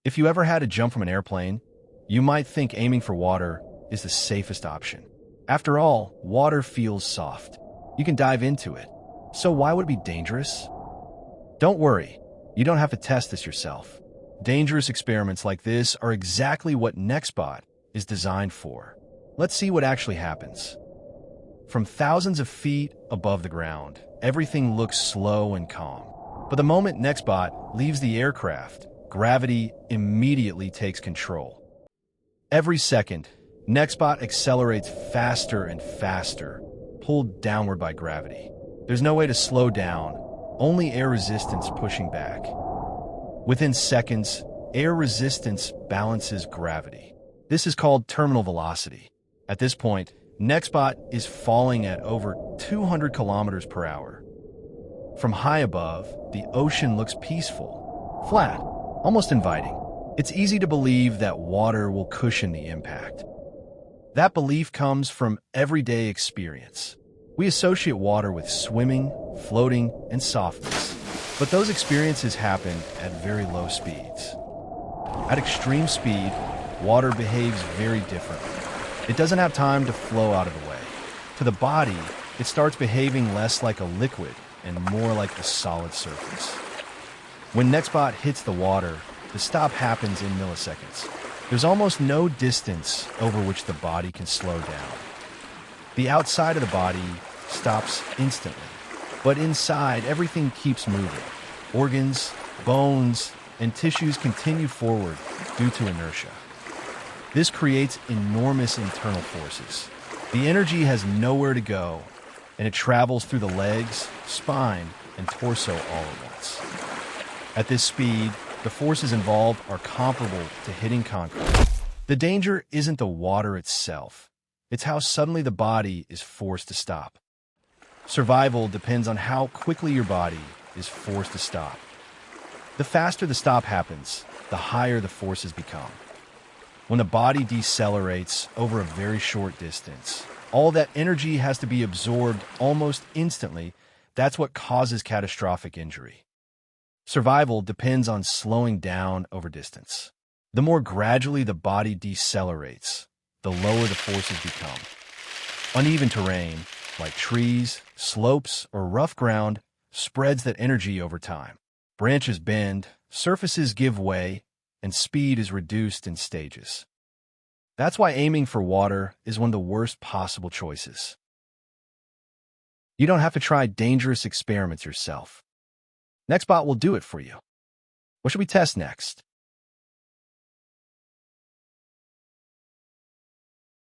If you ever had to jump from an airplane, you might think aiming for water is the safest option. After all, water feels soft. You can dive into it. So why would it be dangerous? Don't worry, you don't have to test this yourself. Dangerous experiments like this are exactly what NexBot is designed for. Let's see what actually happens. From thousands of feet above the ground, everything looks slow and calm. But the moment NexBot leaves the aircraft, gravity immediately takes control. Every second, NexBot accelerates faster and faster, pulled downward by gravity. There's no way to slow down, only air resistance pushing back. Within seconds, air resistance balances gravity. This is called terminal velocity. At this point, NexBot is falling at over 200 kilometers per hour. From high above, the ocean looks peaceful, flat, almost inviting. It's easy to believe that water will cushion the impact. That belief comes from everyday experience. We associate water with swimming, floating, and softness. But those experiences happen at very low speeds. At extreme speed, water behaves very differently. It doesn't have time to flow out of the way. To the body, it starts behaving less like a liquid and more like a solid surface. When NexBot hits the water, the stop happens in milliseconds. There's almost no distance over which the body can slow down. The outside of the body stops instantly, but inside everything keeps moving. Organs, bones, and tissues continue forward due to inertia. This creates enormous internal forces. The energy has nowhere to go, and it travels through the legs, spine, and torso all at once. At this speed, the forces involved are comparable to hitting concrete. The danger isn't the water itself. It's how suddenly the body is forced to stop. Survival depends on how quickly your body is forced to stop. The faster the stop happens, the higher the forces become. When the body decelerates over a very short distance, all that energy has to be absorbed almost instantly. That's what causes catastrophic injury. Survival depends on slowing down over distance. The more gradually the body decelerates, the lower the forces become. Uneven terrain, like trees, slopes, or rough ground, spreads that energy over time. Branches bend, surfaces give way, and speed is reduced in stages. That's why aiming for water is one of the worst possible choices. You don't have to try dangerous experiments yourself. NexBot will do it for you. What should we test next?